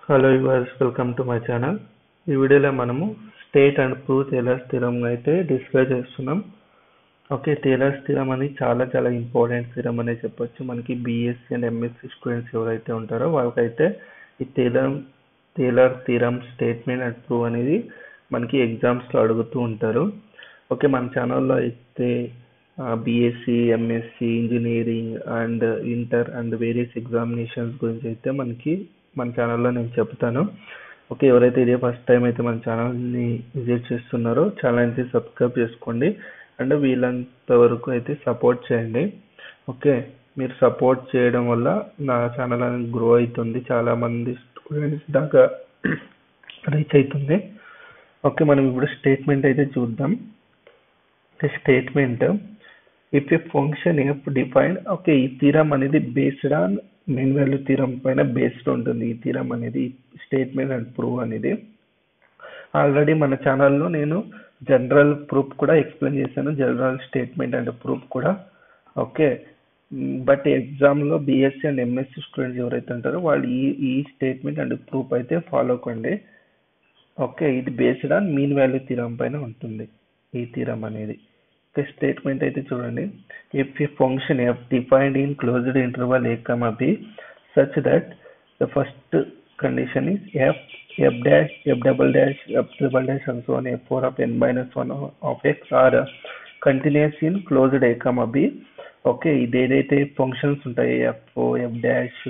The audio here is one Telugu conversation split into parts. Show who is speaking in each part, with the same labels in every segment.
Speaker 1: Hello yours, welcome to my channel. ఈ వీడియోలో మనము state and prove tailors theorem అయితే డిస్కస్ చేస్తున్నాం. ఓకే, టేలర్స్ థీరం అని చాలా ఇంపార్టెంట్ థీరం అనే చెప్పొచ్చు. మనకి బీఎస్సీ అండ్ ఎంఎస్సీ స్టూడెంట్స్ ఎవరైతే ఉంటారో వాళ్ళకైతే ఈ Taylor theorem statement and prove అనేది మనకి ఎగ్జామ్స్లో అడుగుతూ ఉంటారు. ఓకే, మన ఛానల్లో అయితే BSc, MSc, engineering and inter and various examinations గురించి అయితే మన ఛానల్లో నేను చెప్తాను. ఓకే, ఎవరైతే ఇదే ఫస్ట్ టైం అయితే మన ఛానల్ని విజిట్ చేస్తున్నారో ఛానల్ అయితే సబ్స్క్రైబ్ చేసుకోండి అండ్ వీళ్ళంత వరకు అయితే సపోర్ట్ చేయండి. ఓకే, మీరు సపోర్ట్ చేయడం వల్ల నా ఛానల్ అనేది గ్రో అవుతుంది, చాలామంది స్టూడెంట్స్ దాకా రీచ్ అవుతుంది. ఓకే, మనం ఇప్పుడు స్టేట్మెంట్ అయితే చూద్దాం. Statement if A function F defined, okay, ఈ థీరం అనేది based on main value theorem పైన బేస్డ్ ఉంటుంది. ఈ థీరం అనేది స్టేట్మెంట్ అండ్ ప్రూవ్ అనేది ఆల్రెడీ మన ఛానల్లో నేను జనరల్ ప్రూఫ్ కూడా ఎక్స్ప్లెయిన్ చేశాను, జనరల్ స్టేట్మెంట్ అండ్ ప్రూఫ్ కూడా. ఓకే, బట్ ఎగ్జామ్లో బీఎస్సీ అండ్ ఎంఎస్సీ స్టూడెంట్స్ ఎవరైతే ఉంటారో వాళ్ళు ఈ స్టేట్మెంట్ అండ్ ప్రూఫ్ అయితే ఫాలో కండి. ఓకే, ఇది based on mean value theorem పైన ఉంటుంది ఈ థీరం అనేది. ఓకే, స్టేట్మెంట్ అయితే చూడండి. If A function F defined in closed interval a, b such that the first condition is f dash, f double dash, f triple dash and so on, f4 of n minus 1 of x are continuous in closed a, b. Okay, ఇది ఏదైతే ఫంక్షన్స్ ఉంటాయి F dash,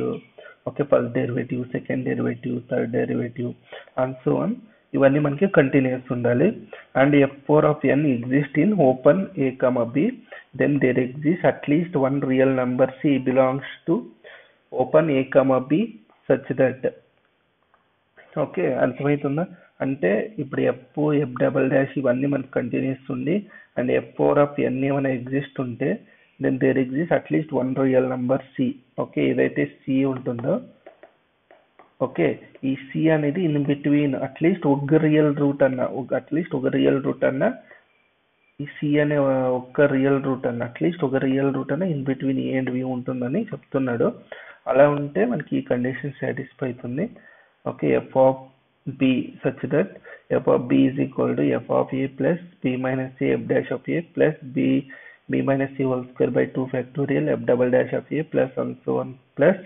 Speaker 1: okay, first derivative, second derivative, third derivative and so on, ఇవన్నీ మనకి కంటిన్యూస్ ఉండాలి. And f4 of n exist in open a, b, then there exists at least one real number c belongs to open a, b such that. Okay, అర్థమవుతుందా? అంటే ఇప్పుడు ఎఫ్ డబల్ డాష్ ఇవన్నీ మనకు కంటిన్యూస్ ఉంది అండ్ f4 of n ఏమైనా ఎగ్జిస్ట్ ఉంటే then there exist at least one real number C. Okay, ఏదైతే సి ఉంటుందో, ఓకే, ఈ సి అనేది ఇన్ బిట్వీన్ అట్లీస్ట్ ఒక రియల్ రూట్ అన్న ఈ సి అనే ఒక్క రియల్ రూట్ అన్న అట్లీస్ట్ ఒక రియల్ రూట్ అన్న in between A and B ఉంటుందని చెప్తున్నాడు. అలా ఉంటే మనకి ఈ కండిషన్ సాటిస్ఫై అవుతుంది. Okay, F of B such that F of B is equal to F of A plus B minus A F dash of A plus B minus a whole square by 2 factorial f double dash of a plus and so on plus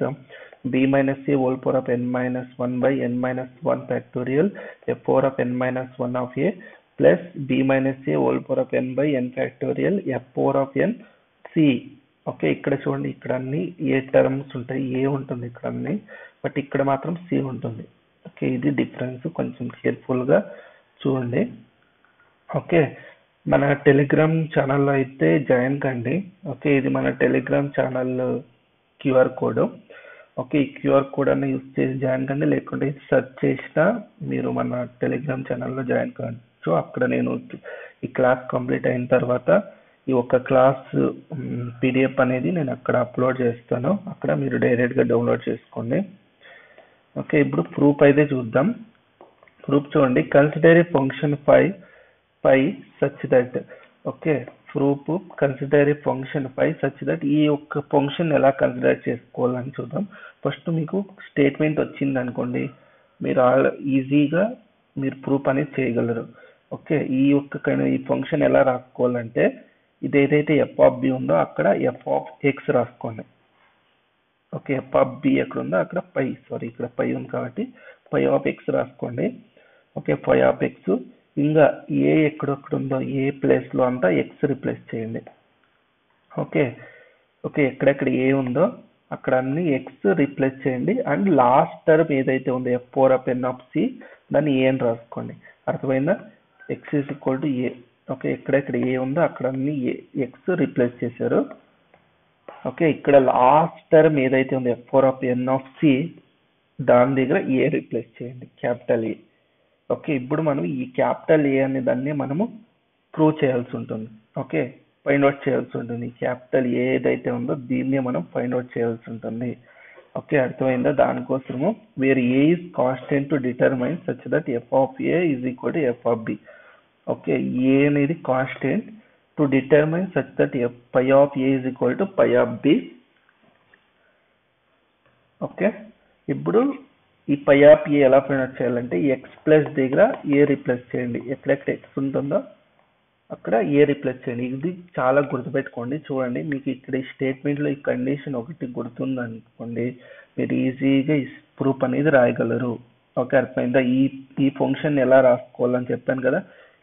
Speaker 1: b minus a whole power of n minus 1 by n minus 1 factorial f4 of n minus 1 of a plus b minus a whole power of n by n factorial f4 of n c. Okay, ఇక్కడ చూడండి, ఇక్కడ అన్ని ఏ టర్మ్స్ ఉంటాయి, ఏ ఉంటుంది ఇక్కడ అన్ని, బట్ ఇక్కడ మాత్రం సి ఉంటుంది. ఓకే, ఇది డిఫరెన్స్, కొంచెం కేర్ఫుల్గా చూడండి. ఓకే, మన టెలిగ్రామ్ ఛానల్లో అయితే జాయిన్ కండి. ఓకే, ఇది మన Telegram channel QR code. Okay, ఈ క్యూఆర్ కోడ్ అన్న యూజ్ చేసి జాయిన్ కండి, లేకుంటే సెర్చ్ చేసినా మీరు మన టెలిగ్రామ్ ఛానల్లో జాయిన్ కావచ్చు. అక్కడ నేను ఈ క్లాస్ కంప్లీట్ అయిన తర్వాత ఈ ఒక్క క్లాస్ పీడిఎఫ్ అనేది నేను అక్కడ అప్లోడ్ చేస్తాను, అక్కడ మీరు డైరెక్ట్గా డౌన్లోడ్ చేసుకోండి. ఓకే, ఇప్పుడు ప్రూఫ్ అయితే చూద్దాం. ప్రూఫ్ చూడండి. Consider A function phi such that, okay, proof consider A function phi such that, ఈ యొక్క ఫంక్షన్ ఎలా కన్సిడర్ చేసుకోవాలని చూద్దాం. ఫస్ట్ మీకు స్టేట్మెంట్ వచ్చింది అనుకోండి, మీరు ఈజీగా మీరు ప్రూఫ్ అనేది చేయగలరు. ఓకే, ఈ ఫంక్షన్ ఎలా రాసుకోవాలంటే ఇది ఏదైతే ఎఫ్ ఆఫ్ బి ఉందో అక్కడ ఎఫ్ ఆఫ్ ఎక్స్ రాసుకోండి. ఓకే, ఎఫ్ ఆఫ్ బి ఎక్కడ ఉందో అక్కడ ఇక్కడ పై ఉంది కాబట్టి పై ఆఫ్ ఎక్స్ రాసుకోండి. ఓకే, పై ఆఫ్ ఎక్స్, ఇంకా ఏ ఎక్కడెక్కడ ఉందో ఏ ప్లేస్లో అంతా ఎక్స్ రిప్లేస్ చేయండి. ఓకే, ఎక్కడెక్కడ ఏ ఉందో అక్కడ అన్ని ఎక్స్ రిప్లేస్ చేయండి. అండ్ లాస్ట్ టర్మ్ ఏదైతే ఉందో f4 of n of c దాన్ని ఏ అని రాసుకోండి. అర్థమైందా? X is equal to A. Okay, ఎక్కడెక్కడ ఏ ఉందో అక్కడ అన్ని ఎక్స్ రిప్లేస్ చేశారు. ఓకే, ఇక్కడ లాస్ట్ టర్మ్ ఏదైతే ఉందో f4 of n of c దాని దగ్గర ఏ రిప్లేస్ చేయండి, క్యాపిటల్ ఏ. ఓకే, ఇప్పుడు మనం ఈ క్యాపిటల్ ఏ అనే దాన్ని మనము ప్రూవ్ చేయాల్సి ఉంటుంది. ఓకే, ఫైండ్ అవుట్ చేయాల్సి ఉంటుంది. క్యాపిటల్ ఏ ఏదైతే ఉందో దీన్ని మనం ఫైండ్ అవుట్ చేయాల్సి ఉంటుంది. ఓకే, అర్థమైందా? దానికోసము where A is constant to determine such that F of A is equal to F of B. Okay, A అనేది constant to determine such that pi of A is equal to pi of B. Okay, ఇప్పుడు ఈ పై ఆఫ్ ఏ ఎలా ఫైండ్ అవుట్ చేయాలంటే ఎక్స్ ప్లస్ దగ్గర ఏ రీప్లేస్ చేయండి. ఎక్కడెక్కడ ఎక్స్ ఉంటుందో అక్కడ ఏ రీప్లేస్ చేయండి. ఇది చాలా గుర్తుపెట్టుకోండి. చూడండి, మీకు ఇక్కడ ఈ స్టేట్మెంట్లో ఈ కండిషన్ ఒకటి గుర్తుంది అనుకోండి, మీరు ఈజీగా ఈ ప్రూఫ్ అనేది రాయగలరు. ఓకే, అర్థమైందా? ఈ ఫంక్షన్ ఎలా రాసుకోవాలని చెప్పాను కదా.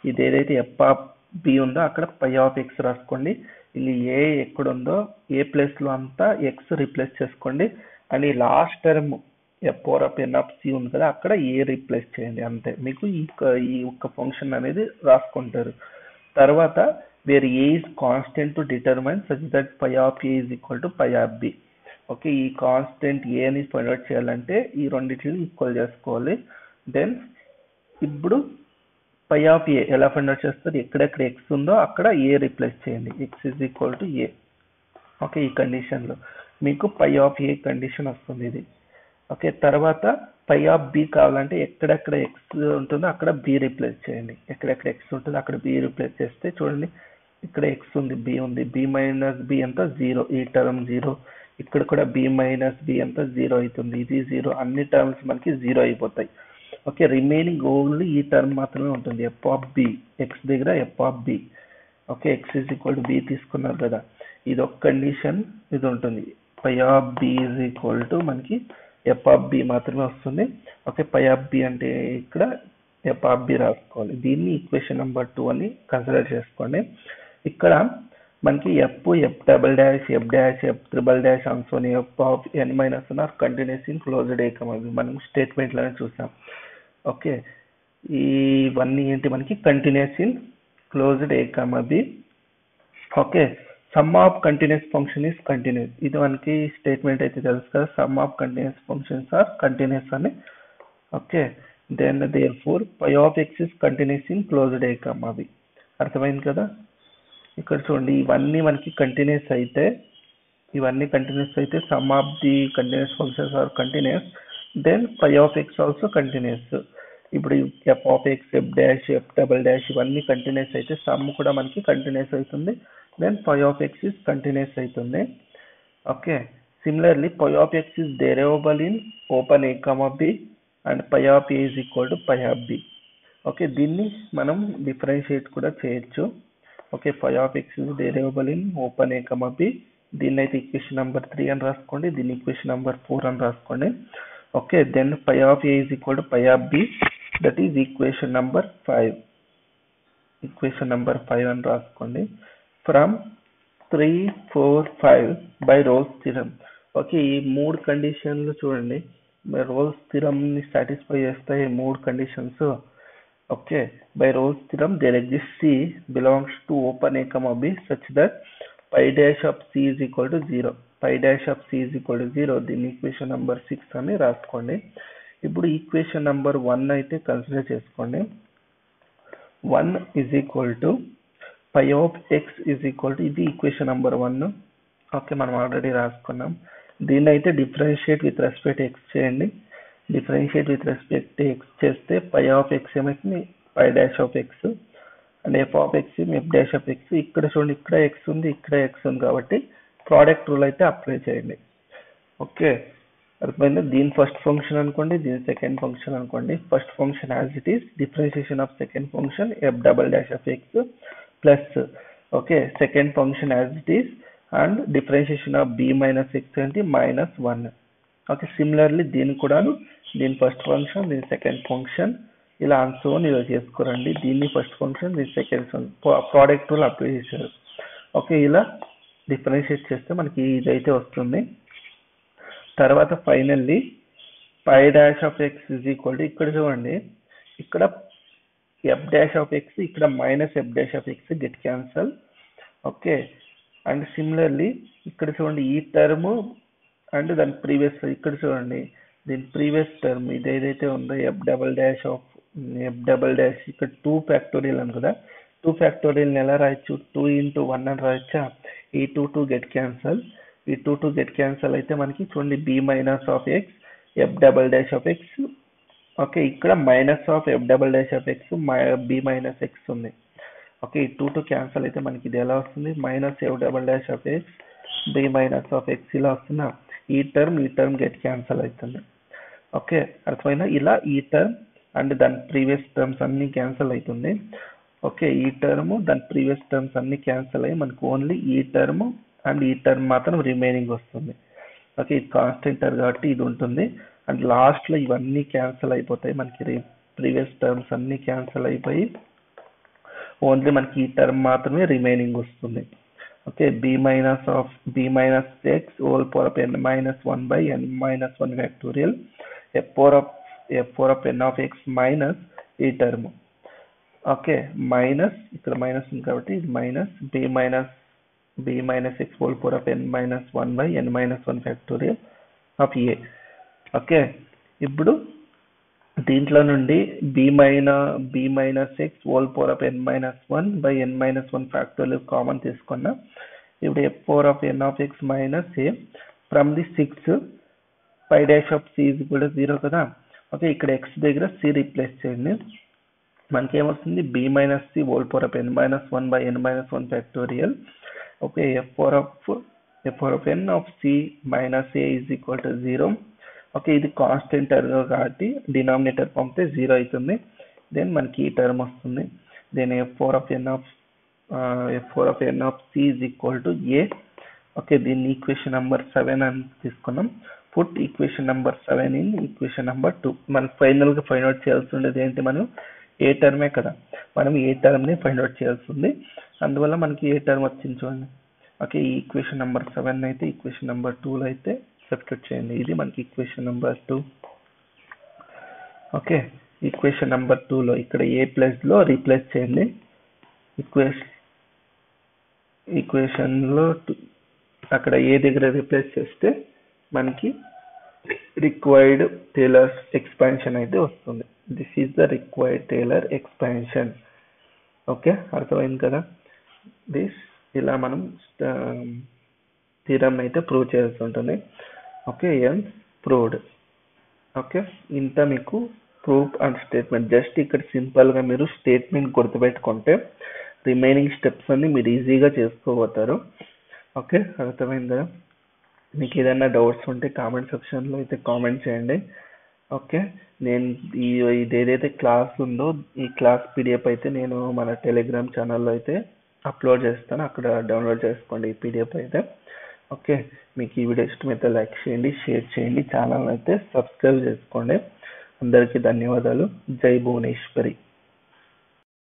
Speaker 1: ఇది ఏదైతే ఎఫ్ ఆఫ్ బి ఉందో అక్కడ పై ఆఫ్ ఎక్స్ రాసుకోండి. ఇది ఏ ఎక్కడ ఉందో ఏ ప్లేస్లో అంతా ఎక్స్ రీప్లేస్ చేసుకోండి. అండ్ ఈ last term F power of N of C ఉంది కదా, అక్కడ ఏ రీప్లేస్ చేయండి. అంతే, మీకు ఈ ఒక్క ఫంక్షన్ అనేది రాసుకుంటారు. తర్వాత where A is constant to determine such that phi of a is equal to phi of b. Okay, ఈ కాన్స్టెంట్ ఏ ని ఫైండ్ అవుట్ చేయాలంటే ఈ రెండింటిని ఈక్వల్ చేసుకోవాలి. దెన్ ఇప్పుడు పై ఆఫ్ ఏ ఎలా ఫైండ్ అవుట్ చేస్తారు? ఎక్కడెక్కడ ఎక్స్ ఉందో అక్కడ ఏ రీప్లేస్ చేయండి. X is equal to A. Okay, ఈ కండిషన్లో మీకు పై ఆఫ్ ఏ కండిషన్ వస్తుంది ఇది. ఓకే, తర్వాత పై ఆఫ్ బి కావాలంటే ఎక్కడెక్కడ ఎక్స్ ఉంటుందో అక్కడ బి రీప్లేస్ చేయండి. ఎక్కడెక్కడ ఎక్స్ ఉంటుందో అక్కడ బి రీప్లేస్ చేస్తే చూడండి, ఇక్కడ ఎక్స్ ఉంది, బి ఉంది, బి మైనస్ బి ఎంత 0, ఈ టర్మ్ 0. ఇక్కడ కూడా బి మైనస్ బి ఎంత 0 అవుతుంది, ఇది 0. అన్ని టర్మ్స్ మనకి 0 అయిపోతాయి. ఓకే, రిమైనింగ్ ఓన్లీ ఈ టర్మ్ మాత్రమే ఉంటుంది, ఎఫ్ ఆఫ్ బి. ఎక్స్ దగ్గర F of B. Okay, X is equal to B తీసుకున్నారు కదా, ఇది ఒక కండిషన్ ఇది ఉంటుంది. Phi of B is equal to మనకి ఎఫ్ ఆఫ్ బి మాత్రమే వస్తుంది. ఓకే, పై ఆఫ్ బి అంటే ఇక్కడ ఎఫ్ ఆఫ్ బి రాసుకోవాలి. దీన్ని ఈక్వేషన్ నెంబర్ 2 అని కన్సిడర్ చేసుకోండి. ఇక్కడ మనకి F double dash, F dash, F triple dash, ఆన్సోని F of N minus one are continuous in closed A comma B. మనం స్టేట్మెంట్లోనే చూసాం. ఓకే, ఇవన్నీ ఏంటి మనకి continuous in closed A comma B. Okay, sum of continuous function is continuous. ఇది మనకి స్టేట్మెంట్ అయితే తెలుసు కదా, sum of continuous functions are continuous అని. Okay, then therefore phi of X is continuous in closed A comma B. అర్థమైంది కదా. ఇక్కడ చూడండి, ఇవన్నీ మనకి కంటిన్యూస్ అయితే sum of the continuous functions are continuous, then phi of X also continuous. ఇప్పుడు F of X, F dash, F double dash ఇవన్నీ కంటిన్యూస్ అయితే సమ్ కూడా మనకి కంటిన్యూస్ అవుతుంది. Then phi of X is continuous అవుతుంది. Okay, similarly phi of X is derivable in open A comma B and phi of A is equal to pi of B. Okay, దీన్ని మనం డిఫరెన్షియేట్ కూడా చేయొచ్చు. Okay, phi of X is derivable in open A comma B. దీన్ని అయితే ఈక్వేషన్ నెంబర్ 3 అని రాసుకోండి, దీన్ని ఈక్వేషన్ నెంబర్ 4 అని రాసుకోండి. Okay, then phi of A is equal to pi of B, that is equation number 5. Equation number 5 అని రాసుకోండి. From 3, 4, 5 by Rolle's theorem. Okay, ఈ 3 కండిషన్లు చూడండి, రోల్స్ థిరంని సాటిస్ఫై చేస్తాయి 3 conditions. Okay, by Rolle's theorem there exists C belongs to open A comma B such that pi dash of C is equal to 0. Pi dash of C is equal to 0. దీన్ని ఈక్వేషన్ నెంబర్ 6 అని రాసుకోండి. ఇప్పుడు ఈక్వేషన్ నెంబర్ 1 అయితే కన్సిడర్ చేసుకోండి. 1 is equal to pi of x is equal to, ఇది ఈక్వేషన్ నెంబర్ 1. ఓకే, మనం ఆల్రెడీ రాసుకున్నాం. దీన్ని అయితే డిఫరెన్షియేట్ విత్ రెస్పెక్ట్ ఎక్స్ చేయండి. డిఫరెన్షియేట్ విత్ రెస్పెక్ట్ ఎక్స్ చేస్తే పై ఆఫ్ ఎక్స్ ఏమైతుంది, phi dash of X, and F of X F dash of X. ఇక్కడ చూడండి, ఇక్కడ ఎక్స్ ఉంది, ఇక్కడ ఎక్స్ ఉంది, కాబట్టి ప్రోడక్ట్ రూల్ అయితే అప్లై చేయండి. ఓకే, అర్థమైందా. దీని ఫస్ట్ ఫంక్షన్ అనుకోండి, దీని సెకండ్ ఫంక్షన్ అనుకోండి. First function as it is differentiation of second function F double dash of X plus, okay, second function as it is and differentiation of B minus X ఏంటి -1. ఓకే, సిమిలర్లీ దీన్ని కూడాను, దీని ఫస్ట్ ఫంక్షన్, దీని సెకండ్ ఫంక్షన్, ఇలా ఆన్సోన్ ఇలా చేసుకోరండి. దీన్ని ఫస్ట్ ఫంక్షన్, దీని సెకండ్ ప్రోడక్ట్ రూల్ అప్లై చేశారు. ఓకే, ఇలా డిఫరెన్షియేట్ చేస్తే మనకి ఇదైతే వస్తుంది. తర్వాత finally phi dash of X is equal to, ఇక్కడ చూడండి, ఇక్కడ ఎఫ్ డాష్ ఆఫ్ ఎక్స్, ఇక్కడ minus F dash of X get cancel. Okay, and similarly ఇక్కడ చూడండి, ఈ టర్మ్ అండ్ దాని ప్రీవియస్, ఇక్కడ చూడండి, దీని ప్రీవియస్ టర్మ్ ఇది ఏదైతే ఉందో ఎఫ్ డబల్ డాష్, ఇక్కడ 2 ఫ్యాక్టోరియల్ అని కదా, 2 ఫ్యాక్టోరియల్ని ఎలా రాయొచ్చు, 2 into 1 అని రాయొచ్చా. ఈ 2 గెట్ క్యాన్సల్, ఈ 2 గెట్ క్యాన్సల్ అయితే మనకి చూడండి B minus of X F double dash of X. Okay, ఇక్కడ minus of F double dash of X B minus X ఉంది. ఓకే, ఈ 2 క్యాన్సల్ అయితే మనకి ఇది ఎలా వస్తుంది, minus F double dash of X B minus of X ఇలా వస్తుందా. ఈ టర్మ్ గెట్ క్యాన్సల్ అవుతుంది. ఓకే, అర్థమైనా? ఇలా ఈ టర్మ్ అండ్ దాని ప్రీవియస్ టర్మ్స్ అన్ని క్యాన్సిల్ అవుతుంది. ఓకే, ఈ టర్మ్ దాని ప్రీవియస్ టర్మ్స్ అన్ని క్యాన్సిల్ అయ్యి మనకు ఓన్లీ ఈ టర్మ్ అండ్ ఈ టర్మ్ మాత్రం రిమైనింగ్ వస్తుంది. ఓకే, ఇది కాన్స్టెంట్ టర్మ్ కాబట్టి ఇది ఉంటుంది. అండ్ లాస్ట్లో ఇవన్నీ క్యాన్సిల్ అయిపోతాయి, మనకి ప్రీవియస్ టర్మ్స్ అన్ని క్యాన్సిల్ అయిపోయి ఓన్లీ మనకి ఈ టర్మ్ మాత్రమే రిమైనింగ్ వస్తుంది. Okay, b minus x whole power of n minus 1 by n minus 1 factorial f power of n of x minus ఈ టర్మ్. ఓకే, మైనస్ ఇక్కడ మైనస్ ఉంది కాబట్టి ఇది minus b minus x whole power of n minus 1 by n minus 1 factorial of a. Okay, ఇప్పుడు దీంట్లో నుండి b minus x whole power of n minus 1 by n minus 1 factorial common తీసుకున్నా. ఇప్పుడు f power of n of x minus a from the 6 pi dash of c is equal to 0 కదా. ఓకే, ఇక్కడ x దగ్గర c రీప్లేస్ చేయండి. మనకి ఏమొస్తుంది? b minus c whole power of n minus 1 by n minus 1 factorial. Okay, f power of n of c minus a is equal to 0. Okay, ఇది కాన్స్టెంట్ టర్మ్ కాబట్టి డినామినేటర్ పంపితే 0 అవుతుంది. దెన్ మనకి ఈ టర్మ్ వస్తుంది. Then f power of n of c is equal to a. Okay, దీన్ని ఈక్వేషన్ నెంబర్ 7 అని తీసుకున్నాం. Put equation number 7 in equation number 2. మనం ఫైనల్ గా ఫైండ్ అవుట్ చేయాల్సి ఉండేది ఏంటి? మనం ఏ టర్మే కదా, మనం ఏ టర్మ్ ని ఫైండ్ అవుట్ చేయాల్సి ఉంది. అందువల్ల మనకి ఏ టర్మ్ వచ్చింది చూడండి. ఓకే, ఈ ఈక్వేషన్ నెంబర్ 7 అయితే ఈక్వేషన్ నెంబర్ 2 లో అయితే సబ్స్టిట్యూట్ చేయండి. ఇది మనకి equation number 2. Okay, equation number 2 లో ఇక్కడ ఏ ప్లస్ లో రీప్లేస్ చేయండి. ఈక్వేషన్ లో అక్కడ ఏ దగ్గర రీప్లేస్ చేస్తే మనకి రిక్వైర్డ్ టేలర్ ఎక్స్పాన్షన్ అయితే వస్తుంది. This is the required Taylor expansion. Okay, అర్థమైంది కదా? ఇలా మనం థీరం అయితే ప్రూవ్ చేయాల్సి ఉంటుంది. Okay, proved. ఓకే, ఇంత మీకు ప్రూఫ్ అండ్ స్టేట్మెంట్. జస్ట్ ఇక్కడ సింపుల్ గా మీరు స్టేట్మెంట్ గుర్తుపెట్టుకుంటే రిమైనింగ్ స్టెప్స్ అన్ని మీరు ఈజీగా చేసుకోబోతారు. ఓకే, అర్థమైంది కదా? మీకు ఏదైనా డౌట్స్ ఉంటే కామెంట్ సెక్షన్ లో అయితే కామెంట్ చేయండి. ఓకే, నేను ఇది ఏదైతే క్లాస్ ఉందో ఈ క్లాస్ పీడిఎఫ్ అయితే నేను మన టెలిగ్రామ్ ఛానల్లో అయితే అప్లోడ్ చేస్తాను, అక్కడ డౌన్లోడ్ చేసుకోండి ఈ పీడిఎఫ్ అయితే. ఓకే, మీకు ఈ వీడియో ఇష్టమైతే లైక్ చేయండి, షేర్ చేయండి, ఛానల్ అయితే సబ్స్క్రైబ్ చేసుకోండి. అందరికీ ధన్యవాదాలు. జై భువనేశ్వరి.